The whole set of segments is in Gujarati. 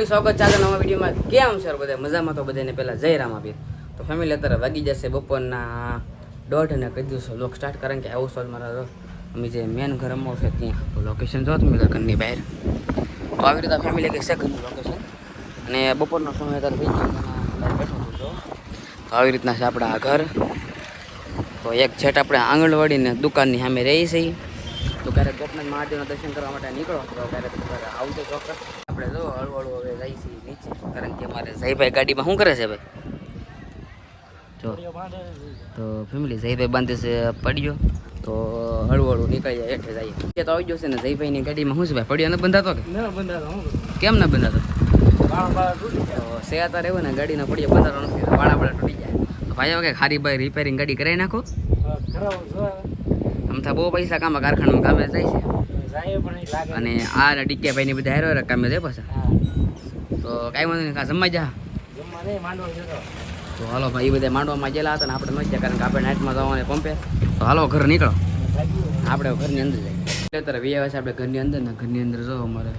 ફેમિલી સ્વાગત છે નવા વિડીયોમાં. કેમ છે બધા મજામાં? તો બધાને પહેલાં જય રામ આપીએ. તો ફેમિલી અત્યારે વાગી જશે બપોરના 1:30 અને કહી દઉં લોક સ્ટાર્ટ કારણ કે આવું સ્વાદ મારા અમે જે મેન ઘર રમવું છે ત્યાં લોકેશન જો તમે ઘરની બહાર. તો આવી રીતે ફેમિલી કંઈક છે ઘરનું લોકેશન અને બપોરનો સમય અત્યારે થઈ ગયો બેઠો હતો. તો આવી રીતના છે આપણા આ ઘર. તો એક છેટ આપણે આંગણવાડીને દુકાનની સામે રહી છે. તો ક્યારેક ગોપનાથ મહાદેવના દર્શન કરવા માટે નીકળો તો ક્યારેક આવજો ચોક્કસ. આપણે જો હળવળું હવે જઈએ છીએ નીચે કારણ કે અમારે જયભાઈ ગાડીમાં શું કરે છે ભાઈ જો તો ફેમિલી જયભાઈ બાંધે છે પડ્યો તો હળવળું નીકળી જાય હેઠે જઈએ તો આવી જશે ને જયભાઈની ગાડીમાં શું છે ભાઈ પડ્યો નથી બંધાતો કે કેમ ના બંધાતો સેતા રહેવું ને ગાડીના પડ્યો બંધાતો નથી વાળા વાળા તૂટી જાય તો ભાઈ કે ખારી ભાઈ રિપેરિંગ ગાડી કરાવી નાખો અમથા બહુ પૈસા કામ કારખાનામાં કામે જાય છે અને આ ડીકે ભાઈ ની બધા હેરો કામે જાય પાછા તો કાંઈ વાંધો નહીં જમવા જા તો હાલો ભાઈ એ બધા માંડવામાં ગયેલા હતા ને આપણે નથી કારણ કે આપણે નાઇટમાં જવાને પંપે તો હાલો ઘર નીકળો આપણે ઘરની અંદર જાય અત્યારે વ્યાવા છે આપણે ઘરની અંદર ને ઘરની અંદર જો અમારે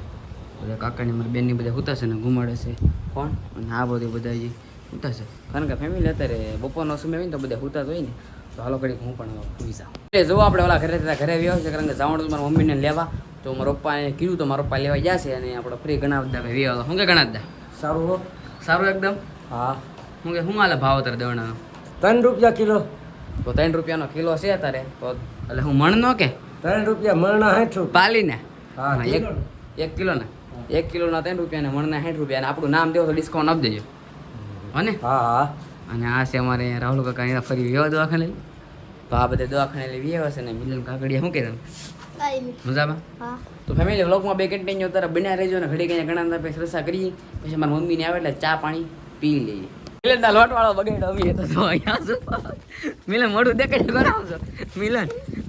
બધા કાકાની મારી બેનની બધા હુતા છે ને ઘુમાડે છે કોણ અને આ બધું બધા જે હુતા છે કારણ કે ફેમિલી અત્યારે બપોરનો સમય હોય ને તો બધા હુતા જ હોય ને તો હાલો ઘડીક હું પણ સુઈ જાઉં એટલે જો આપણે ઓલા ઘરે વ્યાવ છે કારણ કે જવાનું તો મારા મમ્મીને લેવા તો મારા પપ્પાને કીધું તો મારા પપ્પા લેવા જશે અને આપણે ફ્રી ઘણા બધા વ્યાવ શું કે ઘણા બધા સારું સારું એકદમ હા શું કે શું હાલે ભાવ અત્યારે દવણાનો ₹3 કિલો તો ₹3 કિલો છે અત્યારે તો એટલે હું મણ નો કે ₹3 મણના 60 પાલીને હા એક કિલો ને 1 કિલોના ₹3 ને મણના 60 અને આપણું નામ દેવો તો ડિસ્કાઉન્ટ આપી દેજો હને હા હા અને આ છે અમારે રાહુલ કાકા એના ફરી વ્યવ દવાખાને તો આ બધા દવાખાને લઈ વ્યવ છે ને મિલન કાકડિયા શું કે મજામાં તો ફેમિલી વ્લોગમાં બે કન્ટિન્યુ અત્યારે બન્યા રહેજો ને ઘડી કઈ ઘણા આપણે રસા કરીએ પછી મારા મમ્મીને આવે એટલે ચા પાણી પી લઈએ મિલનના લોટવાળો બગાડો અમે તો જો અહીંયા છું મિલન મોઢું દેખાડી કરાવશો મિલન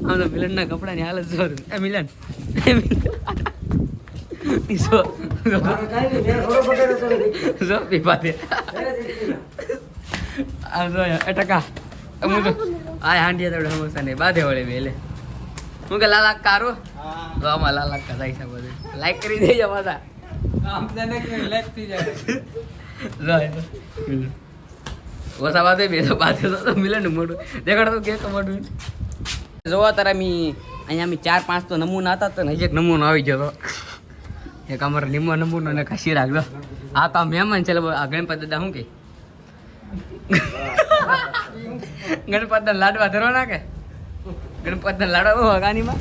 આમ તો મિલનના કપડાની હાલત જો એ મિલન જો પીપા દે આમ જો ટકા હું તો આ હાંડિયા તો સમોસા ને બાધે વળે મેલે હું કે લાલા કારો તો આમાં લાલા કા જાય છે બધે લાઈક કરી દેજો પાછા લાઈક થઈ જાય ઓછા બાધે બે તો બાધે તો મિલે ને મોટું દેખાડ તો કેક મોટું જોવા તારા અહીંયા 4-5 તો નમૂના હતા તો એક નમૂનો આવી ગયો એક અમારો લીંબો નમૂનો ને ખસી રાખજો આ તો મહેમાન છે આ ગણપત દાદા શું કે ગણપતના લાડવા ધરવા નાખે ગણપતના લાડવા હગાનીમાં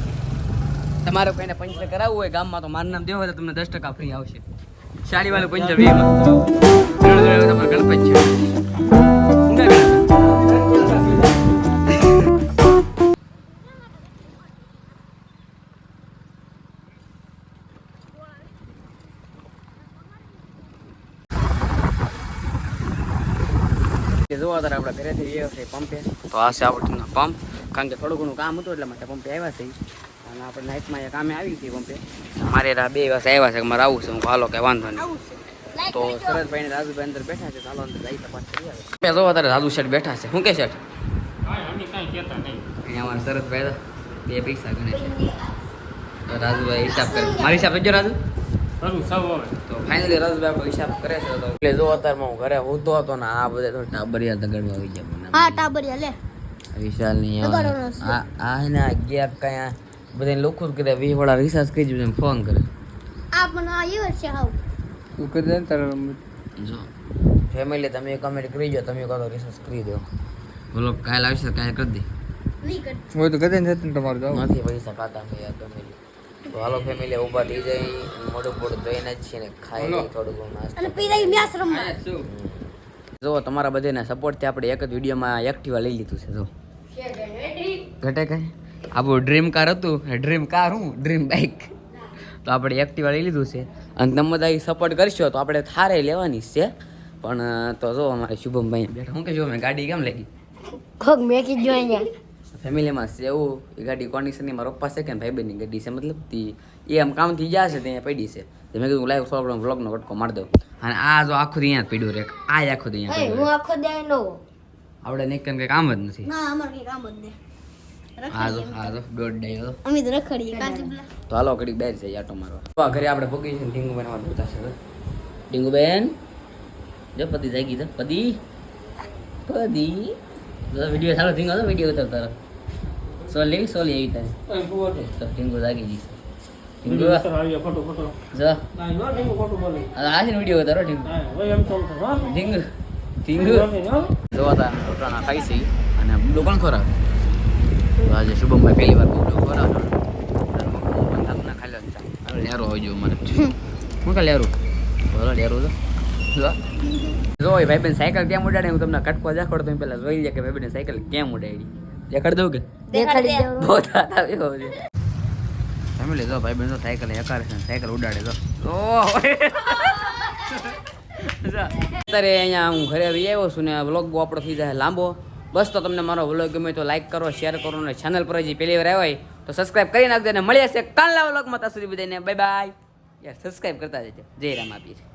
તમારે કોઈને પંચર કરાવવું હોય ગામમાં તો મારું નામ દેવો હોય તો તમને 10% ફ્રી આવશે શાળીવાળું પંચર 2 માં તમારે ગણપત છે જોવા તારે આપણા ઘરેથી આવ્યો છે પંપે તો આ છે આપણું પંપ કારણ કે થોડું ઘણું કામ હતું એટલે માટે પંપે આવ્યા છે અને આપણે નાઇટમાં એ કામે આવી હતી પંપે મારે 2 વાગે આવ્યા છે કે મારે આવું છે હું હાલો કંઈ વાંધો નહીં તો શરદભાઈ ને રાજુભાઈ અંદર બેઠા છે ચાલો અંદર જઈ તપાસ કરી આવે જોવા તારે રાજુ શેઠ બેઠા છે શું કે શેઠ અહીંયા અમારા શરદભાઈ 2 પૈસા ગણે છે તો રાજુભાઈ હિસાબ કરે મારી હિસાબ કરજો રાજુ તો ફાઇનલી રાજભાઈ આપણો હિસાબ કરે છે તો એટલે જો અત્યારમાં હું ઘરે હોતો હતો ને આ બધા તો ટાબરિયા દગડવા આવી ગયા હા ટાબરિયા લે વિશાલ ની આ ને ગેપ કયા બધા લોકો કરે 20 વાળા રિસાર્જ કરી દીધું ફોન કરે આ પણ આ ઈ વર્ષે આવ તું કરી દે તારે જો ફેમિલી તમે કમેન્ટ કરી જો તમે કહો તો રિસાર્જ કરી દો બોલો કાલ આવશે કાલ કરી દે નહીં કર હોય તો કદે ને તમારું જાવ નથી પૈસા ખાતા કે યાર ફેમિલી તો હાલો ફેમિલી ઊભા થઈ જાય મોઢું પોડું ધોઈને જ છે ને ખાઈ લઈ થોડું ઘણું નાસ્તો અને પીરાઈ મ્યાસ રમવા જો તમારા બધાના સપોર્ટથી આપણે એક જ વિડીયોમાં એક્ટિવા લઈ લીધું છે જો ઘટે કઈ આપણું ડ્રીમ કાર હતું ડ્રીમ કાર હું ડ્રીમ બાઇક તો આપણે એક્ટિવા લઈ લીધું છે અને તમે બધા સપોર્ટ કરશો તો આપણે થારે લેવાની છે પણ તો જો અમારે શુભમભાઈ બેઠા હું કે જો મેં ગાડી કેમ લઈ ખોગ મેકી જો અહીંયા ફેમિલીમાં છે એવું એ ગાડી કોન્ડિશનની મારા પપ્પા છે કે ભાઈબંધની ગાડી છે મતલબ એ આમ કામથી ગયા છે ત્યાં પડી છે તો મેં કીધું લાઈવ થોડો વ્લોગનો કટકો મારી દઉં અને આ જો આખું અહીંયા પડ્યું રે આ આખું અહીંયા હું આખો દે નો આપણે નહીં કંઈ કામ જ નથી ના અમાર કઈ કામ જ નહીં હા જો દોઢ ડાય અમે તો રખડીએ કાચુબલા તો હાલો ઘડીક બેર છે આટો મારવા તો ઘરે આપણે પગી છે ઢીંગું બનાવવા જોતા છે ટીંગુબેન જો પતિ જાગી તો પતિ વિડીયો સારો ટીંગો તો વિડીયો ઉતર તારો સોલી એવી તારે તો ટીંગુ જાગી જઈશ ટીંગુ જો આ છે વિડીયો ઉતારો ટીંગુ જોવા રોટાણા ખાઈ છે અને બબડો પણ ખોરાક તો આજે શુભમભાઈ પહેલી વાર બબડો ખોરાક ખાઈ લો લેરો આવી ગયો મને હું કા લેરું બોલો લેરું તો જો ભાઈ બેન સાયકલ કેમ ઉડાડે હું તમને કટકો દેખાડો તમે પેલા જોઈ લે કે ભાઈ બેન સાયકલ કેમ ઉડાડી દેખાડ દઉં કે દેખાડી દો બહુ થાત આવ્યો છે ફેમિલી જો ભાઈ બેન તો સાયકલ એકાર છે સાયકલ ઉડાડે તો અત્યારે અહીંયા હું ઘરે આવી આવ્યો છું ને વ્લોગ બહુ આપણો થઈ જાય લાંબો બસ તો તમને મારો વ્લોગ ગમે તો લાઈક કરો શેર કરો અને ચેનલ પર હજી પહેલી વાર આવ્યા હોય તો સબસ્ક્રાઇબ કરી નાખજો અને મળ્યા છે કાલના વ્લોગમાં ત્યાં સુધી બધાને બાય બાય યાર સબસ્ક્રાઇબ કરતા જજો જય રામ આપીએ